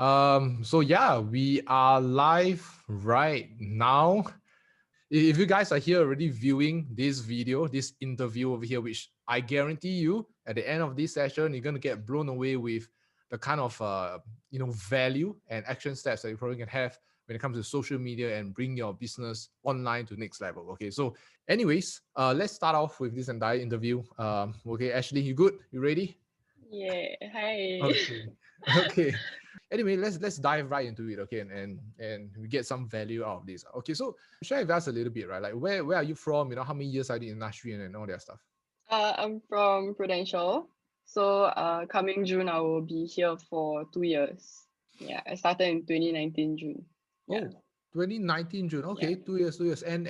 So yeah, we are live right now. If you guys are here already viewing this video, this interview over here, which I guarantee you at the end of this session, you're going to get blown away with the kind of value and action steps that you probably can have when it comes to social media and bring your business online to next level. Okay, so anyways, let's start off with this entire interview. Okay, Ashley, you good? You ready? Yeah, hi. Okay. Okay. Anyway, let's dive right into it, okay, and we get some value out of this. Okay, so share with us a little bit, right? Like where are you from? How many years are you in the industry and all that stuff? I'm from Prudential. So coming June, I will be here for 2 years. Yeah, I started in 2019 June. Yeah, Oh, 2019 June. yeah. Okay, 2 years, 2 years. And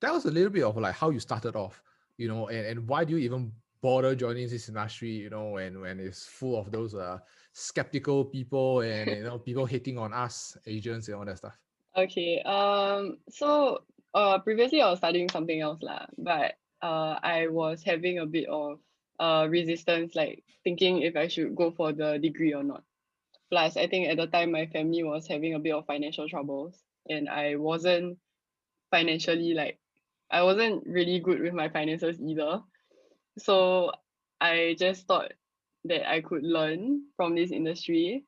that was a little bit of like how you started off, and why do you even bother joining this industry, and when it's full of those skeptical people and people hating on us agents and all that stuff. Okay. So previously I was studying something else lah, but I was having a bit of resistance, like thinking if I should go for the degree or not. Plus, I think at the time my family was having a bit of financial troubles, and I wasn't financially like I wasn't really good with my finances either. So I just thought that I could learn from this industry,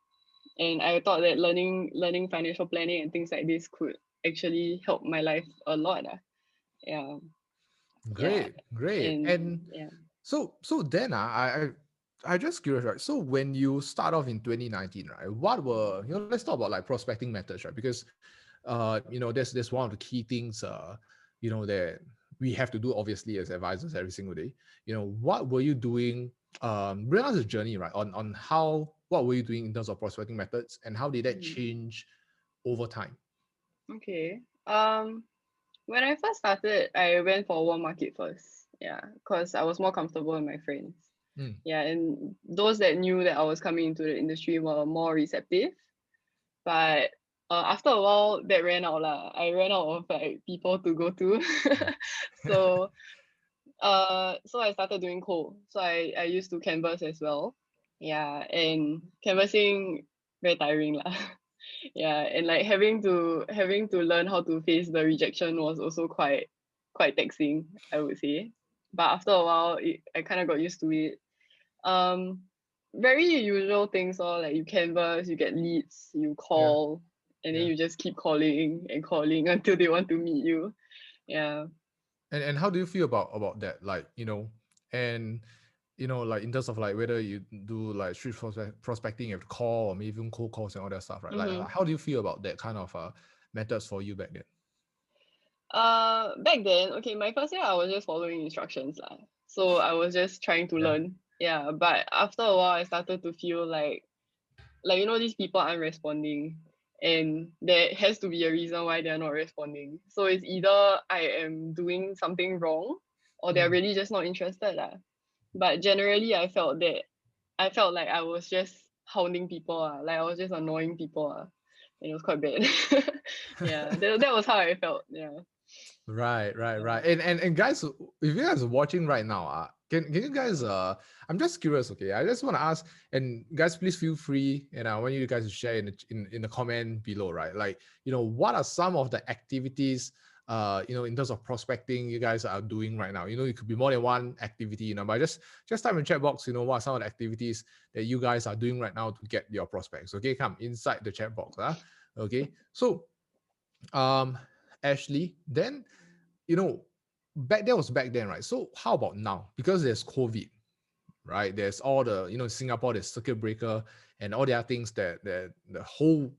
and I thought that learning financial planning and things like this could actually help my life a lot. Yeah. Yeah. Great, great. And And yeah. so then I just curious, right? So when you start off in 2019, right? What were let's talk about like prospecting methods, right? Because there's one of the key things that we have to do obviously as advisors every single day. What were you doing? Bring us a journey, right? On how what were you doing in terms of prospecting methods and how did that Mhm. change over time? Okay. When I first started, I went for warm market first. Yeah, because I was more comfortable with my friends. Mm. Yeah, and those that knew that I was coming into the industry were more receptive. But after a while, that ran out lah. I ran out of like people to go to. so so I started doing cold. So I used to canvas as well. Yeah, and canvassing very tiring lah. Yeah, and like having to learn how to face the rejection was also quite taxing, I would say. But after a while, I kind of got used to it. Um, Very usual things, all like you canvas, you get leads, you Yeah, call, and then yeah. you just keep calling and calling until they want to meet you. Yeah. And how do you feel about that? Like, and like in terms of like whether you do like street prospecting, you have to call or maybe even cold calls and all that stuff, right? Like Mm-hmm. how do you feel about that kind of methods for you back then? Back then, okay, my first year I was just following instructions lah. So I was just trying to Yeah. learn. Yeah, but after a while I started to feel like these people aren't responding, and there has to be a reason why they're not responding. So it's either I am doing something wrong or they're Mm. really just not interested lah. But generally I felt like I was just hounding people like I was just annoying people and it was quite bad. Yeah, that was how I felt. Yeah. Right, right, Yeah. right. And guys, if you guys are watching right now, can you guys I'm just curious, okay? I just want to ask, and guys, please feel free, and I want you guys to share in the comment below, right? Like, what are some of the activities in terms of prospecting you guys are doing right now? It could be more than one activity, but just type in the chat box, what are some of the activities that you guys are doing right now to get your prospects. Okay, come inside the chat box. Okay. So um Ashley, then you know back then, right? So how about now? Because there's COVID, right? There's all the Singapore, there's circuit breaker and all the other things that the whole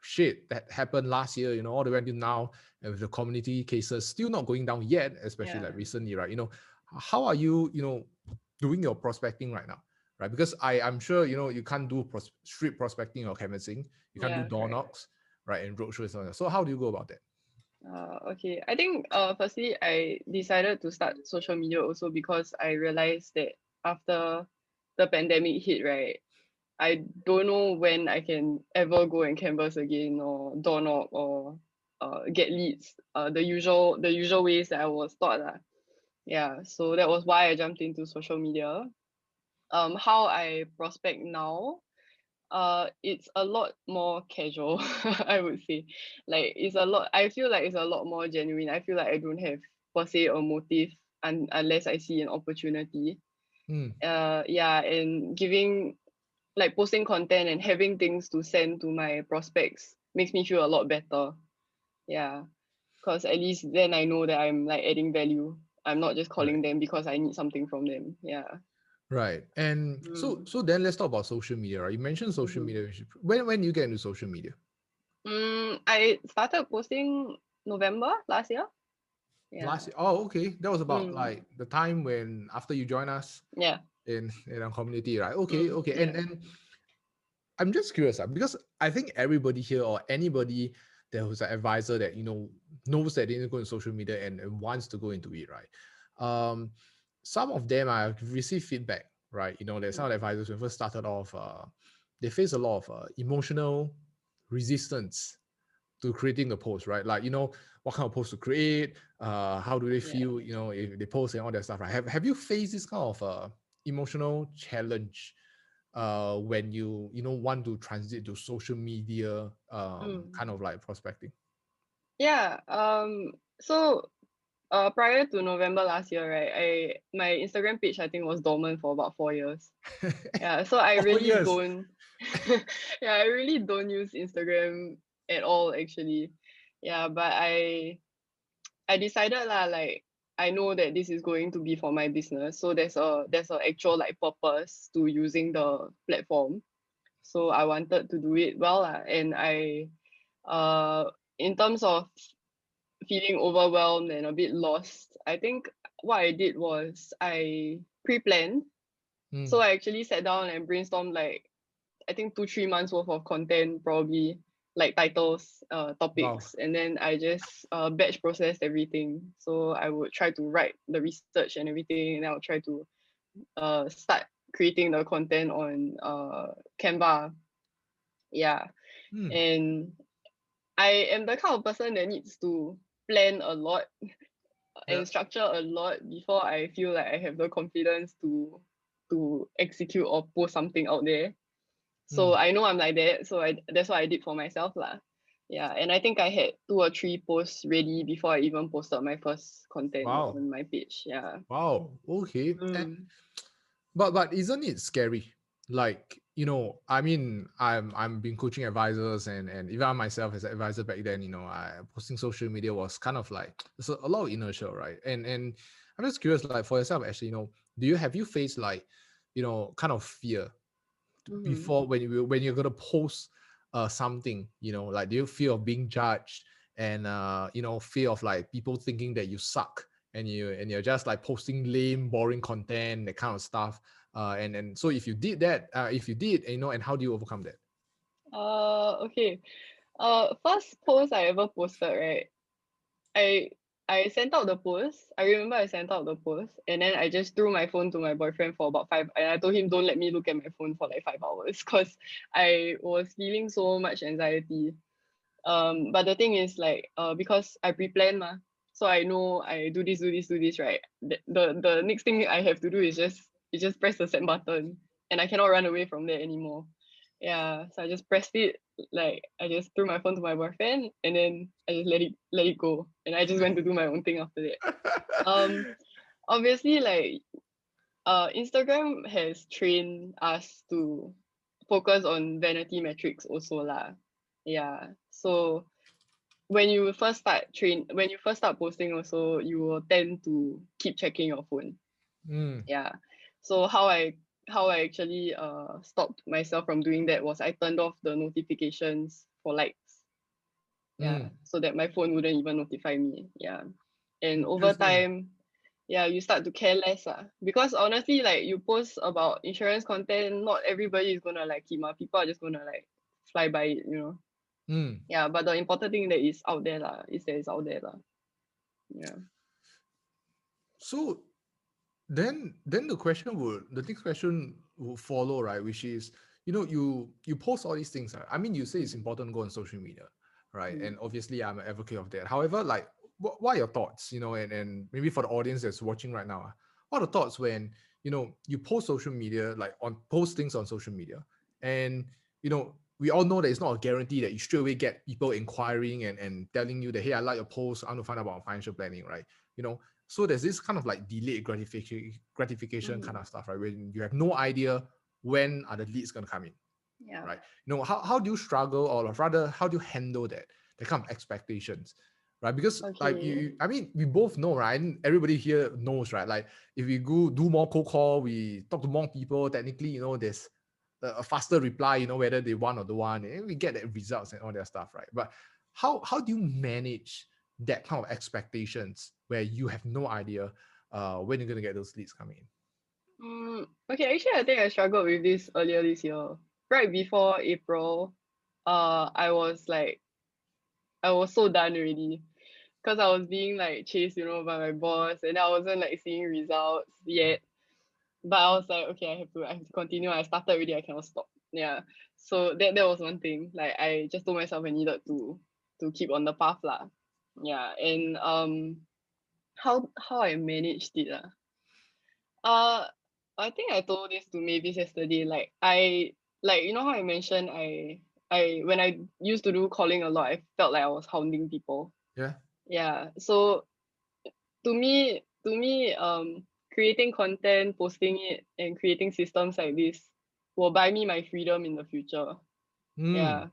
shit that happened last year, all the way until now, and with the community cases still not going down yet, especially Yeah. like recently, right? How are you doing your prospecting right now, right? Because I'm sure you can't do street prospecting or canvassing, you can't do Yeah, door correct. knocks, right, and roadshows and all that. So how do you go about that? Okay. I think firstly I decided to start social media also because I realized that after the pandemic hit, right, I don't know when I can ever go and canvas again or door knock or get leads. The usual ways that I was taught lah. Yeah. So that was why I jumped into social media. How I prospect now. it's a lot more casual. I would say, like it's a lot. I feel like it's a lot more genuine. I feel like I don't have per se a motive, unless I see an opportunity. Mm, Yeah, and giving, like, posting content and having things to send to my prospects makes me feel a lot better. Yeah, because at least then I know that I'm like adding value. I'm not just right. calling them because I need something from them. Yeah. Right. And so Mm. so then let's talk about social media, right? You mentioned social Mm-hmm. media. When you get into social media? I started posting November last year. Yeah. Last year. Oh, okay. That was about Mm. like the time when after you join us Yeah. in our community, right? Okay, okay. And Yeah. and I'm just curious, because I think everybody here or anybody that who's an advisor that knows that they need to go into social media and wants to go into it, right? Um, some of them I received feedback, right? There's some advisors when first started off, they face a lot of emotional resistance to creating the post, right? Like, what kind of post to create, how do they Yeah. feel, if they post and all that stuff, right? Have you faced this kind of emotional challenge when you want to transit to social media Mm. kind of like prospecting? Yeah. So prior to November last year, right, my Instagram page, I think, was dormant for about 4 years. Yeah. So I four really years don't yeah, I really don't use Instagram at all, actually. Yeah, but I decided lah, like, I know that this is going to be for my business. So there's a actual like purpose to using the platform. So I wanted to do it well lah. And uh in terms of feeling overwhelmed and a bit lost, I think what I did was I pre-planned. So mm, I actually sat down and brainstormed, like, I think 2-3 months worth of content, probably, like titles, wow. topics, and then I just batch processed everything. So I would try to write the research and everything, and I would try to start creating the content on Canva. Yeah, mm, and I am the kind of person that needs to plan a lot yeah. and structure a lot before I feel like I have the confidence to execute or post something out there. So mm, I know I'm like that. So that's what I did for myself lah. Yeah, and I think I had 2 or 3 posts ready before I even posted my first content wow. on my page. Yeah. Wow. Okay. Mm. But isn't it scary? Like, I mean, I'm been coaching advisors, and even I myself as an advisor back then, I posting social media was kind of like there's a lot of inertia, right? And I'm just curious, like for yourself, actually, have you faced like, kind of fear Mm-hmm. before when you're gonna post something, like do you fear of being judged, and fear of like people thinking that you suck, and you're just like posting lame boring content, that kind of stuff, and so if you did, and how do you overcome that? Okay. First post I ever posted, right? I I sent out the post. I remember I sent out the post, and then I just threw my phone to my boyfriend for about five. And I told him, don't let me look at my phone for like 5 hours because I was feeling so much anxiety. But the thing is, like, because I pre-plan ma, so I know I do this, right? The next thing I have to do is just press the send button, and I cannot run away from there anymore. Yeah, so I just pressed it, like I just threw my phone to my boyfriend, and then I just let it go, and I just went to do my own thing after that. Um, Obviously, like, Instagram has trained us to focus on vanity metrics also lah. Yeah, so when you first start posting also, you will tend to keep checking your phone. Mm, Yeah. So how I actually stopped myself from doing that was I turned off the notifications for likes. Yeah, mm, so that my phone wouldn't even notify me. Yeah. And over interesting. time, yeah, you start to care less because honestly, like, you post about insurance content, not everybody is gonna like it. People are just gonna like fly by it, you know. Mm. Yeah, but the important thing that is out there lah is that it's out there lah. Yeah. So then the next question will follow, right? Which is, you post all these things, right? I mean, you say it's Mm, important to go on social media, right? mm, And obviously I'm an advocate of that. However, like, what are your thoughts, and maybe for the audience that's watching right now, what are the thoughts when you post social media, like on post things on social media, and we all know that it's not a guarantee that you straight away get people inquiring and telling you that, hey, I like your post, I want to find out about financial planning, right? So there's this kind of like delayed gratification kind Mhm. of stuff, right? When you have no idea when are the leads going to come in, Yeah. right? How do you struggle, or rather, how do you handle that kind of expectations, right? Because like Okay. I mean, we both know, right? And everybody here knows, right? Like if we go do more cold call, we talk to more people, technically, there's a faster reply, whether they want or don't want, and we get the results and all that stuff, right? But how do you manage that kind of expectations where you have no idea when you're going to get those leads coming in? Okay, actually, I think I struggled with this earlier this year. Right before April, I was like, I was so done already because I was being like chased, by my boss, and I wasn't like seeing results yet. But I was like, okay, I have to continue. I started already, I cannot stop. Yeah. So that was one thing. Like I just told myself I needed to keep on the path lah. Yeah. And how I managed it. Uh I think I told this to Mavis yesterday. Like how I mentioned I when I used to do calling a lot, I felt like I was hounding people. Yeah. Yeah. So to me, creating content, posting it, and creating systems like this will buy me my freedom in the future. Mm. Yeah,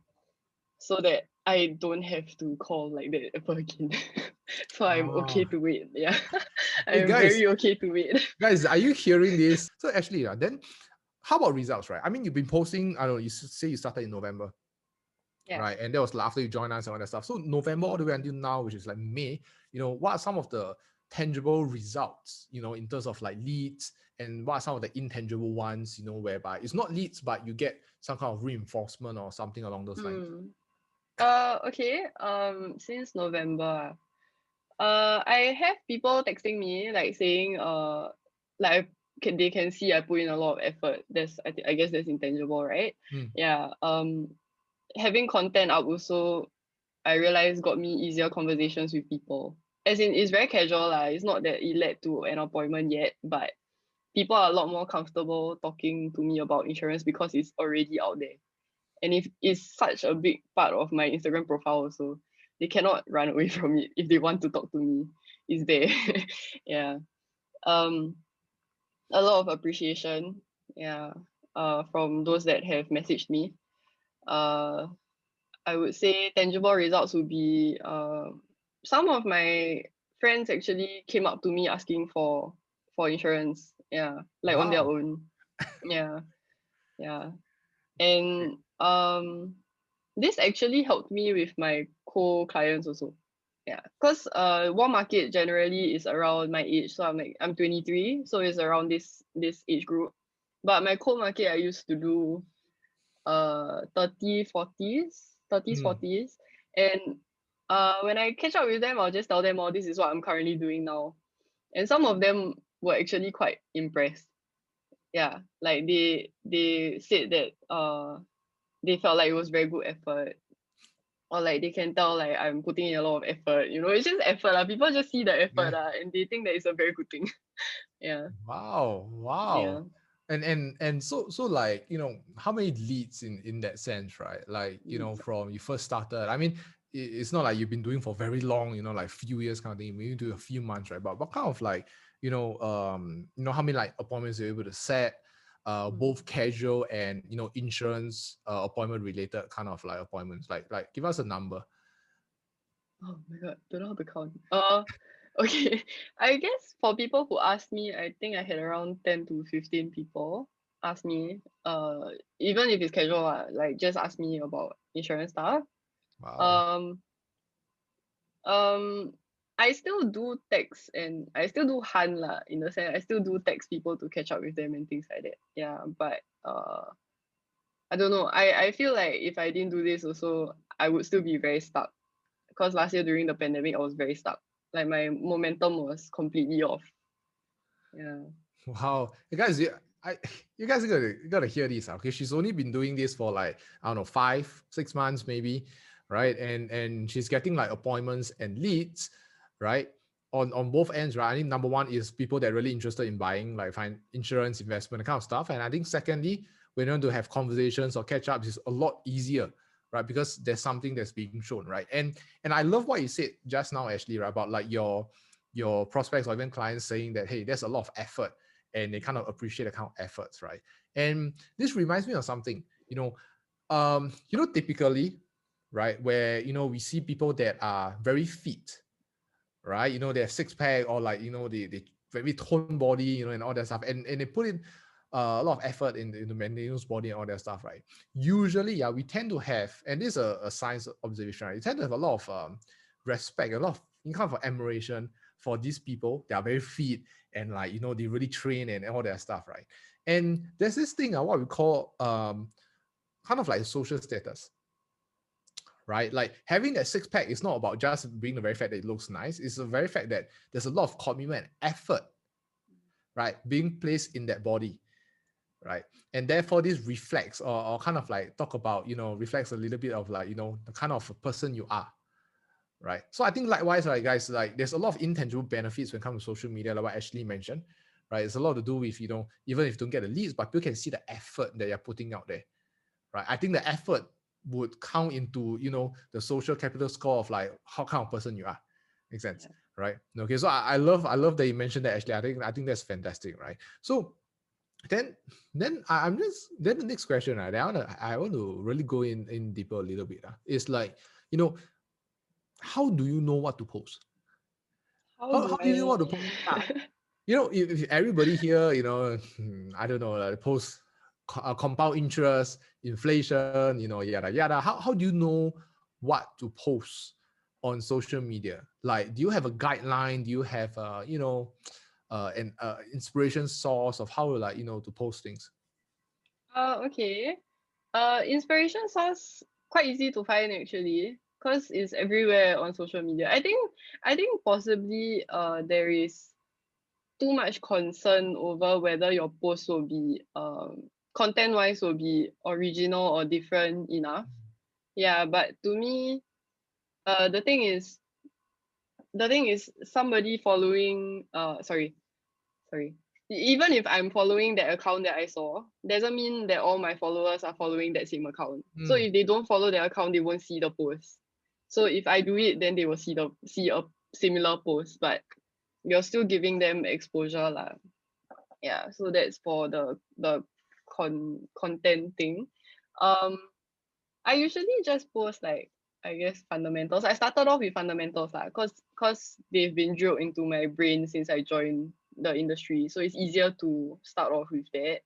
so that I don't have to call like that ever again. So I'm okay Ah. to wait. Yeah, Hey I'm guys, very okay to wait. guys, are you hearing this? So actually, then how about results, right? I mean, you've been posting, I don't know, you say you started in November, Yeah. right? And that was after you joined us and all that stuff. So November all the way until now, which is like May, what are some of the tangible results, in terms of like leads, and what are some of the intangible ones, whereby it's not leads, but you get some kind of reinforcement or something along those lines? Mm. Okay. Since November, I have people texting me like saying, like they can see I put in a lot of effort. I guess that's intangible, right? Mm. Yeah. Having content up also, I realized, got me easier conversations with people. As in, it's very casual lah. It's not that it led to an appointment yet, but people are a lot more comfortable talking to me about insurance because it's already out there. And if it's such a big part of my Instagram profile also, they cannot run away from it if they want to talk to me. It's there. Yeah. Um, a lot of appreciation. Yeah. From those that have messaged me. Uh, I would say tangible results would be some of my friends actually came up to me asking for insurance. Yeah, like on their Wow. own. Yeah, yeah, and this actually helped me with my co-clients also. Yeah, because one market generally is around my age, so I'm 23, so it's around this age group. But my co-market I used to do 30 40s 30s Mm. 40s, and when I catch up with them, I'll just tell them, oh, this is what I'm currently doing now, and some of them were actually quite impressed. Yeah, like they said that they felt like it was very good effort, or like they can tell like I'm putting in a lot of effort. It's just effort lah. People just see the effort Yeah. lah, and they think that it's a very good thing. Yeah. Wow, Yeah. wow. And so like, how many leads in that sense, right? Like, Leads. from you first started. I mean, it's not like you've been doing for very long, like few years kind of thing. Maybe do a few months, right? But what kind of like, how many like appointments you're able to set, Mm. both casual and insurance appointment related kind of like appointments. Like give us a number. Oh my god, don't know how to count. Okay. I guess for people who asked me, I think I had around 10 to 15 people ask me, even if it's casual, like just ask me about insurance stuff. Wow. Um, um, I still do text and I still do hunt lah, in the sense I still do text people to catch up with them and things like that. Yeah, but I don't know. I feel like if I didn't do this also, I would still be very stuck, because last year during the pandemic, I was very stuck. Like my momentum was completely off. Yeah. Wow, you guys, you guys gotta hear this. Okay, she's only been doing this for like, I don't know, 5 6 months maybe, right? And she's getting like appointments and leads, right? On both ends, right? I think number one is people that are really interested in buying, like find insurance, investment, kind of stuff. And I think secondly, when you want to have conversations or catch ups, is a lot easier, right? Because there's something that's being shown, right? And I love what you said just now, Ashley, right? About like your prospects or even clients saying that, hey, there's a lot of effort and they kind of appreciate the kind of efforts, right? And this reminds me of something, typically, right, where we see people that are very fit, right? They have six pack, or like they very toned body, and all that stuff, and they put in a lot of effort into maintaining those body and all that stuff, right? Usually, yeah, we tend to have, and this is a science observation, right? We tend to have a lot of respect, a lot of kind of admiration for these people. They are very fit and like they really train and all that stuff, right? And there's this thing, what we call kind of like social status, right? Like having that six pack is not about just being the very fact that it looks nice. It's the very fact that there's a lot of commitment and effort, right, being placed in that body, right? And therefore, this reflects or kind of like talk about, reflects a little bit of like, the kind of person you are, right? So I think likewise, right, guys, like there's a lot of intangible benefits when it comes to social media, like what Ashley mentioned, right? It's a lot to do with, even if you don't get the leads, but people can see the effort that you're putting out there, right? I think the effort would count into the social capital score of like how kind of person you are. Makes sense, right? Okay, so I love that you mentioned that, Ashley. I think that's fantastic, right? So I'm just then the next question, right? I want to really go in deeper a little bit. It's like, how do you know what to post? How How do do you know I? what to post? If everybody here, I don't know, like post compound interest, inflation, yada yada. How do you know what to post on social media? Like, do you have a guideline? Do you have an inspiration source of how like to post things? Okay. Inspiration source quite easy to find actually, because it's everywhere on social media. I think possibly there is too much concern over whether your post will be content wise will be original or different enough. Yeah, but to me, uh the thing is the thing is somebody following sorry. Even if I'm following that account that I saw, doesn't mean that all my followers are following that same account. So Mm. if they don't follow their account, they won't see the post. So if I do it, then they will see a similar post, but you're still giving them exposure lah. Yeah, so that's for the content thing. Um, I usually just post like, I guess, fundamentals. I started off with fundamentals lah, cause they've been drilled into my brain since I joined the industry. So it's easier to start off with that.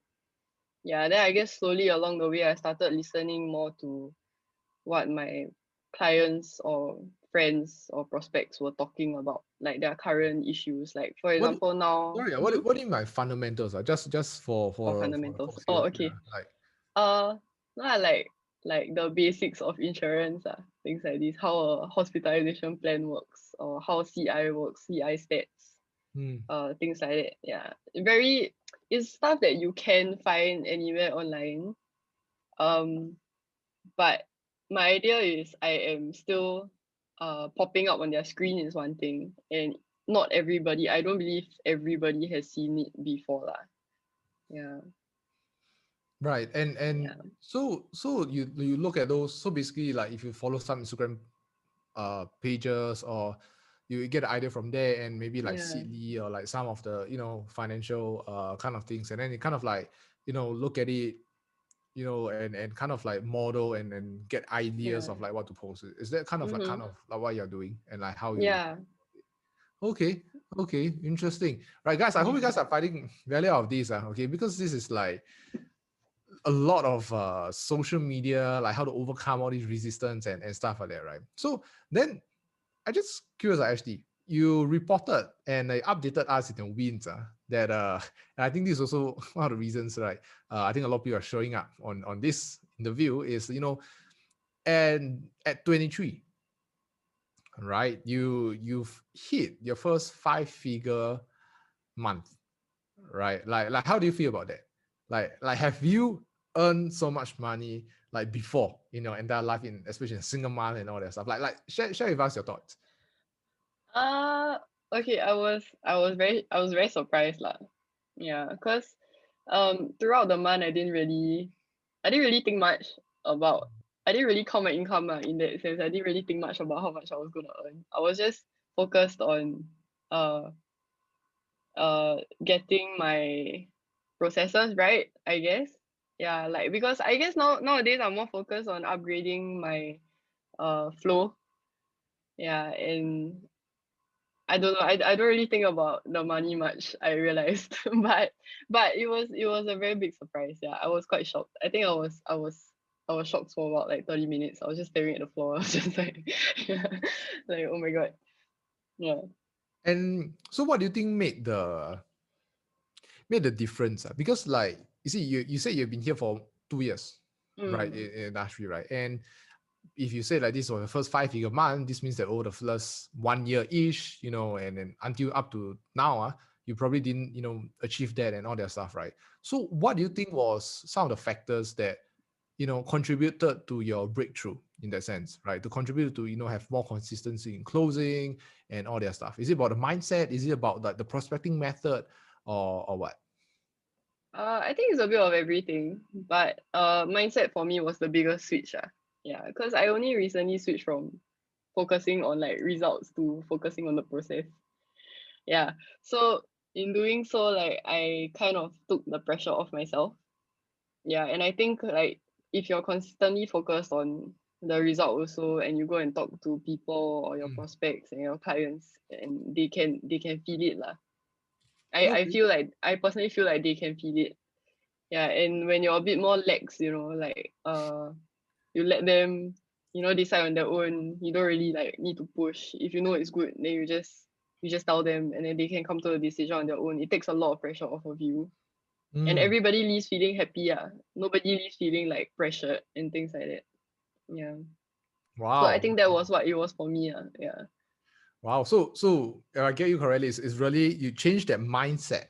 Yeah, then I guess slowly along the way I started listening more to what my clients or friends or prospects were talking about, like their current issues. Like for What example now, Sorry, what do you mean by fundamentals? Just for for for the fundamentals. folks Oh, here, yeah, okay. like Not like the basics of insurance, things like this, how a hospitalization plan works or how CI works, CI stats, hmm. things like that. Yeah, very it's stuff that you can find anywhere online. Um, but my idea is I am still popping up on their screen is one thing, and not everybody. I don't believe everybody has seen it before, lah. Yeah, Right. And yeah, so you look at those. So basically, like if you follow some Instagram pages, or you get an idea from there, and maybe like yeah, Seedly or like some of the financial kind of things, and then you kind of like look at it, and kind of like model and get ideas yeah. of like what to post. Is that Mm-hmm. kind of like what you're doing, and like how you? Yeah. Okay, okay, interesting. Right, guys. I hope you guys are finding value out of this. Okay, because this is like a lot of social media, like how to overcome all these resistance and stuff like that, right? So then I just curious, actually, you reported and updated us in the wins, that and I think this is also one of the reasons, right? I think a lot of people are showing up on this interview is, and at 23, right, you've hit your first five-figure month, right? Like how do you feel about that? Like have you earned so much money like before in your entire life, in especially in single mom and all that stuff? Like share with us your thoughts. Uh okay, I was very surprised lah. Yeah, because throughout the month I didn't really I didn't really think much about. I didn't really count my income in that sense. I didn't really think much about how much I was gonna earn. I was just focused on uh getting my processes right, I guess. Yeah, like because I guess nowadays I'm more focused on upgrading my flow. Yeah, and I don't know. I don't really think about the money much. I realized, but it was a very big surprise. Yeah, I was quite shocked. I think I was shocked for about like 30 minutes. I was just staring at the floor. I was just like, yeah, like oh my god. Yeah. And so, what do you think made the difference? Because like you see, you say you've been here for 2 years, right, Mm, in industry, right? And if you say like this was the first 5 figure month, this means that over the first 1 year ish, and then until up to now, you probably didn't, achieve that and all that stuff, right? So what do you think was some of the factors that contributed to your breakthrough in that sense, right? To contribute to have more consistency in closing and all that stuff. Is it about the mindset? Is it about like the prospecting method, or what? I think it's a bit of everything, but mindset for me was the biggest switch. Yeah, because I only recently switched from focusing on like results to focusing on the process. Yeah. So in doing so, like I kind of took the pressure off myself. Yeah. And I think like if you're consistently focused on the result also and you go and talk to people or your Mm. prospects and your clients and they can feel it lah. I Okay. feel like I personally feel like they can feel it. Yeah. And when you're a bit more lax, like you let them, decide on their own. You don't really like need to push. If you know it's good, then you just tell them and then they can come to a decision on their own. It takes a lot of pressure off of you. And Mm. everybody leaves feeling happy. Nobody leaves feeling like pressured and things like that. Yeah. So I Wow. think that was what it was for me. Yeah. Wow. So if I get you correctly, it's really you change that mindset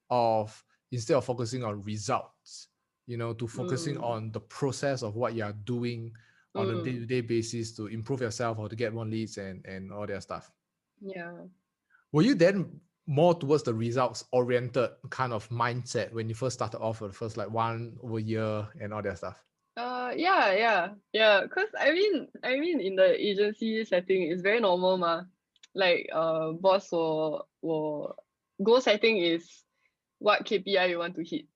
of, instead of focusing on results, to focusing Mm. on the process of what you are doing on a Mm. day-to-day basis to improve yourself or to get more leads and all that stuff. Yeah. Were you then more towards the results oriented kind of mindset when you first started off for the first like 1 over year and all that stuff? Yeah. Cause I mean, in the agency setting, it's very normal, Like, boss will goal setting is what KPI you want to hit,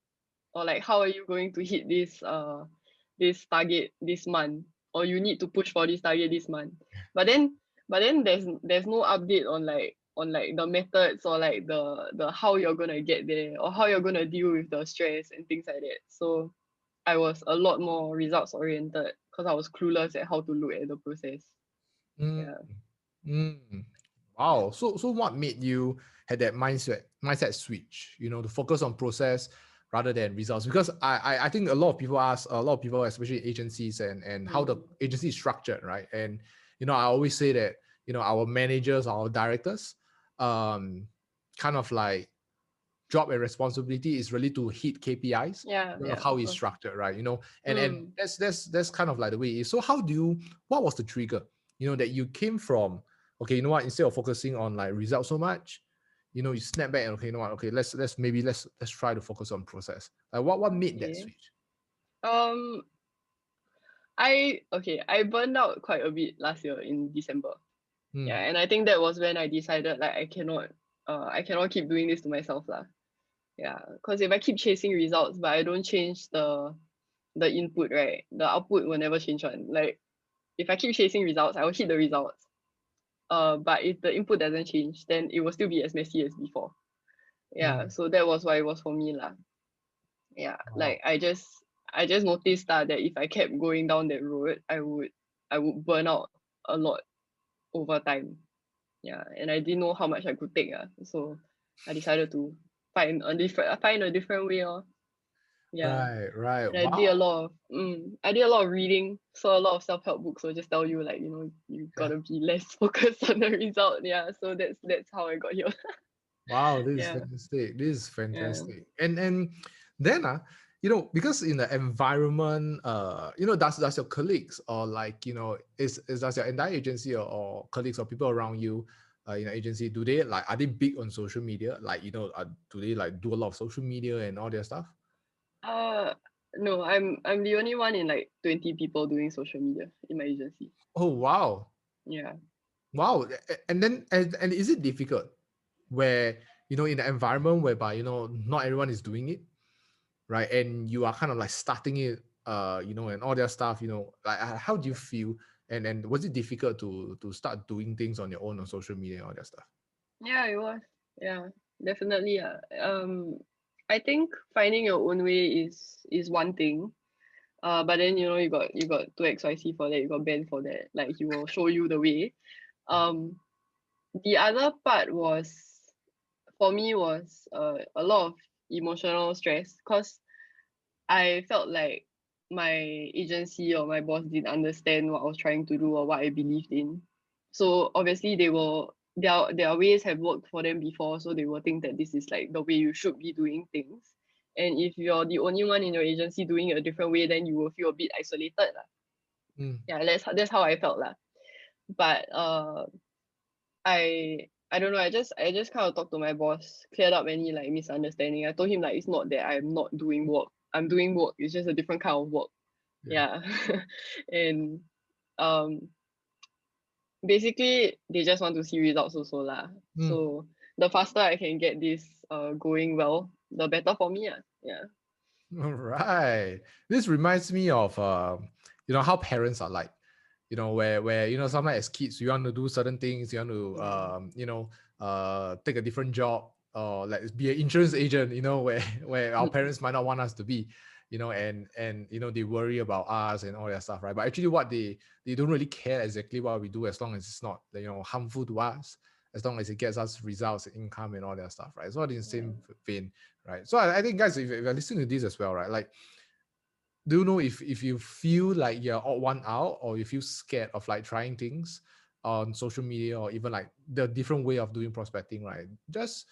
or like how are you going to hit this target this month, or you need to push for this target this month. But then there's no update on like the methods or like the how you're gonna get there or how you're gonna deal with the stress and things like that. So I was a lot more results oriented because I was clueless at how to look at the process. Mm, Yeah. mm. Wow. So what made you had that mindset switch, to focus on process rather than results? Because I think a lot of people ask, a lot of people, especially agencies and how the Mm. agency is structured, right? And I always say that, our managers, our directors, um, kind of like job and responsibility is really to hit KPIs Yeah, because of yeah, how of it's course. structured, right? And Mm. that's kind of like the way it is. So what was the trigger, that you came from, okay, instead of focusing on like results so much, you snap back and, okay, okay, let's try to focus on process. Like what made that Okay. switch? Um, I burned out quite a bit last year in December. Yeah, Hmm. and I think that was when I decided like I cannot keep doing this to myself lah. Yeah, because if I keep chasing results but I don't change the input, right, the output will never change one. Like if I keep chasing results, I will hit the results. But if the input doesn't change, then it will still be as messy as before. Yeah, Hmm. so that was why it was for me lah. Yeah, Wow. like I just noticed that if I kept going down that road, I would burn out a lot over time. Yeah, and I didn't know how much I could take. So I decided to find a different way. Yeah. Right. And Wow. I did a lot of reading, so a lot of self-help books will just tell you like, you Yeah. gotta be less focused on the result. Yeah. So that's how I got here. Wow, this is Yeah. fantastic. This is Yeah. fantastic. And then because in the environment, does your colleagues, or like, is does your entire agency, or colleagues or people around you in the agency, do they like, are they big on social media? Like, do they like do a lot of social media and all their stuff? Uh No, I'm the only one in like 20 people doing social media in my agency. Oh wow. Yeah. Wow. And then and is it difficult where in an environment whereby not everyone is doing it, right? And you are kind of like starting it, and all that stuff, like how do you feel? And was it difficult to start doing things on your own on social media and all that stuff? Yeah, it was. Yeah, definitely. I think finding your own way is one thing. But then you got 2XYC for that, you got Ben for that. Like he will show you the way. Um, the other part was for me was a lot of emotional stress because I felt like my agency or my boss didn't understand what I was trying to do or what I believed in. So obviously their ways have worked for them before, so they will think that this is like the way you should be doing things. And if you're the only one in your agency doing it a different way, then you will feel a bit isolated lah. Mm, Yeah, that's how I felt lah. But I don't know. I just kind of talked to my boss, cleared up any like misunderstanding. I told him like it's not that I'm not doing work. I'm doing work. It's just a different kind of work. yeah. Yeah. And um basically they just want to see results also lah. Mm. So the faster I can get this going well, the better for me. Yeah. All right. This reminds me of how parents are like, where sometimes as kids you want to do certain things, you want to Yeah. take a different job or like be an insurance agent, where our parents might not want us to be, and they worry about us and all that stuff, right? But actually what they don't really care exactly what we do as long as it's not harmful to us, as long as it gets us results, income and all that stuff, right? So in the Yeah. same vein, right? So I think guys, if you're listening to this as well, right, like do you know if you feel like you're odd one out or you feel scared of like trying things on social media or even like the different way of doing prospecting, right? Just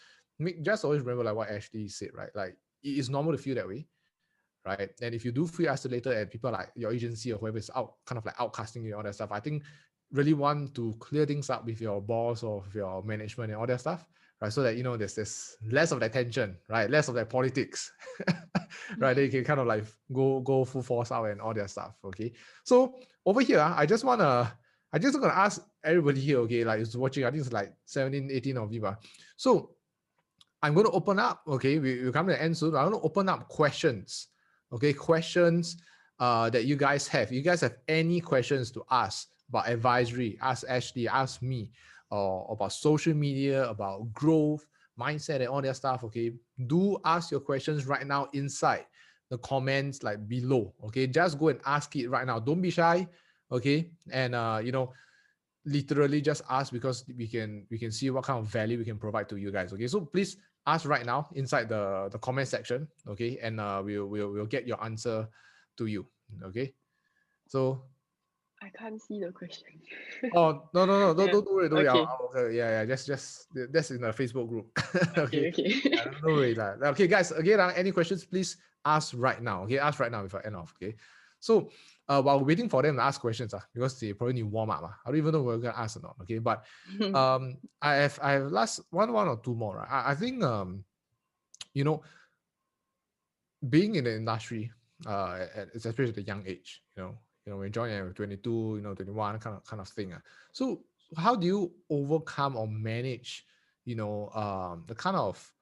always remember like what Ashley said, right? Like it's normal to feel that way, right? And if you do feel isolated and people like your agency or whoever is out kind of like outcasting you and all that stuff, I think really want to clear things up with your boss or with your management and all that stuff, right? So that there's less of that tension, right? Less of that politics, right? They can kind of like go full force out and all that stuff. Okay. So over here, I just gonna ask everybody here, okay, like is watching. I think it's like 17, 18 of you. So I'm going to open up. Okay, we'll come to the end soon. I'm going to open up questions. Okay, questions that you guys have. You guys have any questions to ask about advisory, ask Ashley, ask me, or about social media, about growth, mindset, and all that stuff. Okay, do ask your questions right now inside the comments like below. Okay, just go and ask it right now. Don't be shy. Okay, and literally just ask because we can see what kind of value we can provide to you guys. Okay, so please ask right now inside the comment section. Okay, and we'll get your answer to you. Okay, so I can't see the question. oh no, Yeah. don't worry, don't worry. Okay. Okay, yeah, just that's in the Facebook group. Okay, Okay. Okay. yeah, don't worry that. Okay, guys, again, any questions, please ask right now. Okay, ask right now before end off. Okay, so while waiting for them to ask questions, because they probably need warm up. I don't even know what we're gonna ask or not. Okay, but I have last one or two more. Right? I think you know being in the industry, especially at a young age, when you join at 22, 21, kind of thing. So how do you overcome or manage, the kind of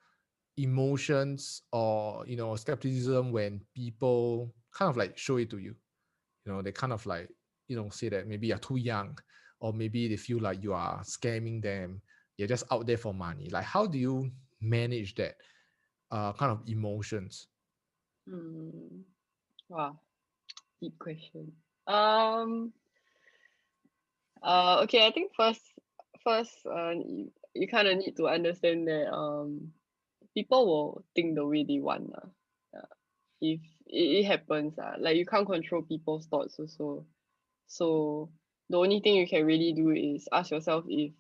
emotions or skepticism when people kind of like show it to you? They kind of like say that maybe you're too young, or maybe they feel like you are scamming them. You're just out there for money. Like how do you manage that kind of emotions? Hmm. Wow. Deep question. Um. Okay. I think first, you kind of need to understand that people will think the way they want. Yeah. If it happens, like you can't control people's thoughts also. So the only thing you can really do is ask yourself if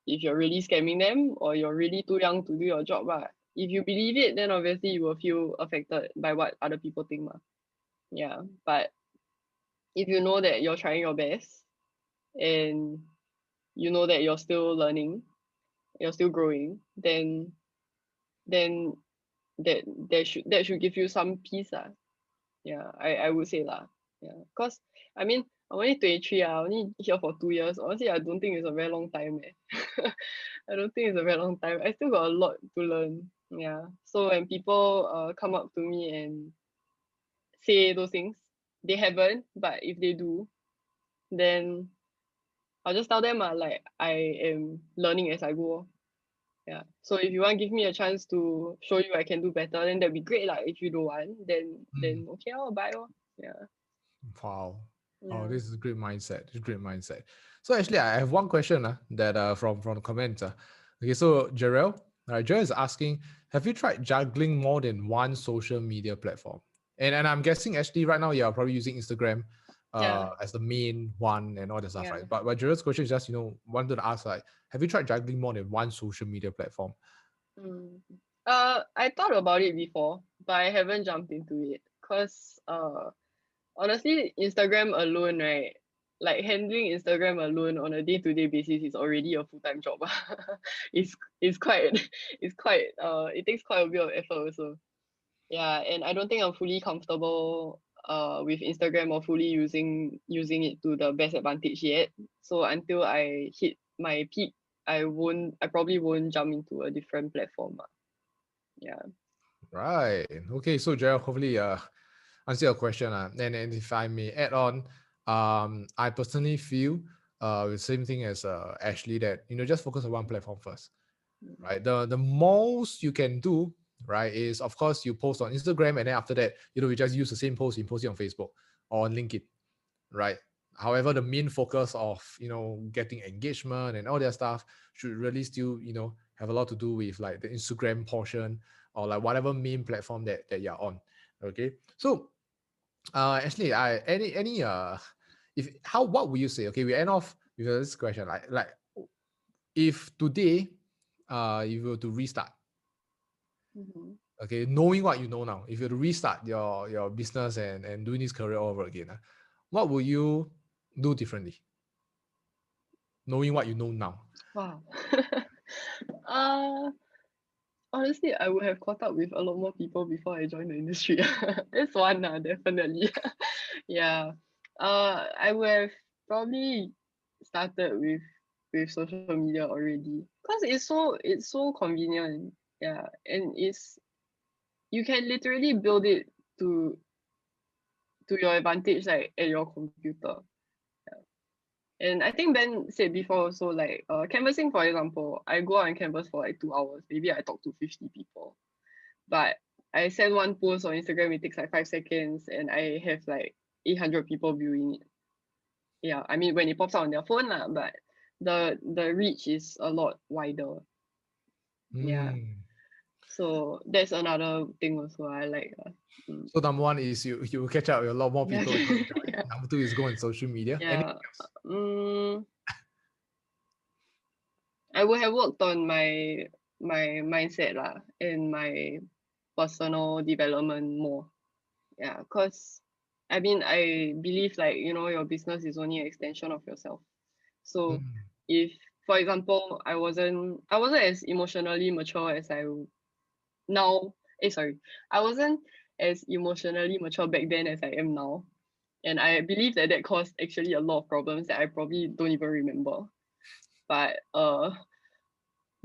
you're really scamming them or you're really too young to do your job. If you believe it, then obviously you will feel affected by what other people think. Yeah. But if you know that you're trying your best and you know that you're still learning, you're still growing, then that should give you some peace. Yeah, I would say lah. Yeah, cause I mean I'm only 23. I only here for 2 years. Honestly, I don't think it's a very long time. I don't think it's a very long time. I still got a lot to learn. Yeah. So when people come up to me and say those things, they haven't, but if they do, then I'll just tell them like I am learning as I go. Yeah. So if you want to give me a chance to show you I can do better, then that'd be great. Like if you don't want, then okay, I'll buy. Oh. Yeah. Wow. Oh, Yeah. this is a great mindset. This is a great mindset. So actually, I have one question that from the comments. Okay, so Jarrell, Jarrell is asking, have you tried juggling more than one social media platform? And I'm guessing actually right now you're probably using Instagram Yeah. as the main one and all that stuff, Yeah. right? But Jarrell's question is just, wanted to ask like, have you tried juggling more than one social media platform? Mm. I thought about it before, but I haven't jumped into it. Cause honestly, Instagram alone, right? Like handling Instagram alone on a day-to-day basis is already a full-time job. It's quite it's quite it takes quite a bit of effort also. Yeah, and I don't think I'm fully comfortable with Instagram or fully using it to the best advantage yet. So until I hit my peak, I probably won't jump into a different platform. Yeah. Right. Okay. So Gerald, hopefully answer your question. And if I may add on, I personally feel the same thing as Ashley, that just focus on one platform first. Mm. Right. The most you can do, right, is of course you post on Instagram, and then after that, you just use the same post, you post it on Facebook or on LinkedIn, right? However, the main focus of getting engagement and all that stuff should really still have a lot to do with like the Instagram portion, or like whatever main platform that you're on. Okay, so actually, I any if how what would you say? Okay, we end off with this question, like if today you were to restart, Mhm. okay, knowing what you know now, if you were to restart your business and doing this career all over again, what will you do differently, knowing what you know now? Wow. uh Honestly, I would have caught up with a lot more people before I joined the industry. That's one, definitely. Yeah. I would have probably started with social media already, because it's so convenient. Yeah, and you can literally build it to to your advantage, like at your computer. And I think Ben said before also, like canvassing, for example, I go on canvas for like 2 hours. Maybe I talk to 50 people. But I send one post on Instagram, it takes like 5 seconds, and I have like 800 people viewing it. Yeah, I mean when it pops out on their phone lah, but the reach is a lot wider. Yeah, Hmm. so that's another thing also I like. Mm. So number one is you catch up with a lot more Yeah, people you're going to join. yeah, Number two is go on social media. Anything yeah. else? Mm, I would have worked on my mindset lah and my personal development more. Yeah, because I mean I believe like your business is only an extension of yourself. So Hmm. if, for example, I wasn't as emotionally mature as now. Sorry, I wasn't as emotionally mature back then as I am now, and I believe that caused actually a lot of problems that I probably don't even remember. But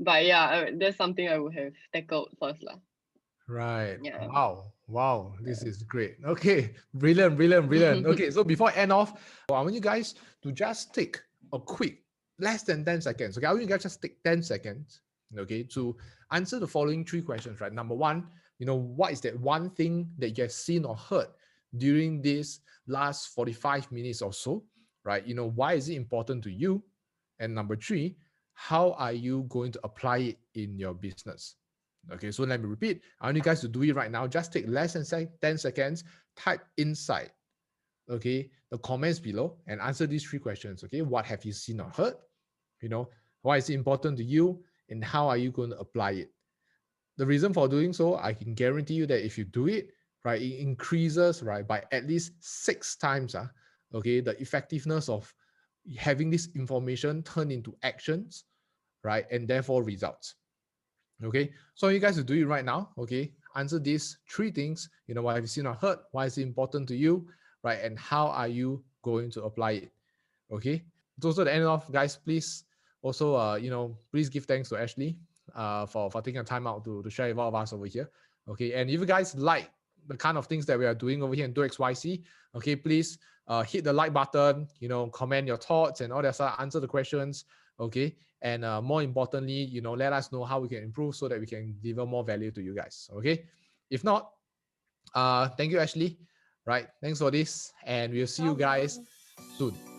yeah, that's something I would have tackled first lah. Right. Yeah. Wow. Wow. This is great. Okay. Brilliant. Brilliant. Brilliant. Okay. So before I end off, I want you guys to just take a quick, less than 10 seconds. Okay. I want you guys just take 10 seconds. Okay. To answer the following three questions, right? Number one, what is that one thing that you have seen or heard during this last 45 minutes or so, right? Why is it important to you? And number three, how are you going to apply it in your business? Okay, so let me repeat. I want you guys to do it right now. Just take less than 10 seconds, type inside, okay, the comments below and answer these three questions. Okay, what have you seen or heard? Why is it important to you? And how are you going to apply it? The reason for doing so, I can guarantee you that if you do it, right, it increases, right, by at least 6 times, okay, the effectiveness of having this information turn into actions, right, and therefore results. Okay, so you guys will do it right now. Okay, answer these three things. What have you seen or heard? Why is it important to you, right? And how are you going to apply it? Okay. It's also the end of, guys. Please also, please give thanks to Ashley for taking the time out to share with all of us over here. Okay. And if you guys like the kind of things that we are doing over here in DoXYC, okay, please hit the like button, comment your thoughts and all that stuff, answer the questions. Okay. And more importantly, let us know how we can improve so that we can deliver more value to you guys. Okay. If not, thank you, Ashley. Right. Thanks for this. And we'll see you guys Problem. soon.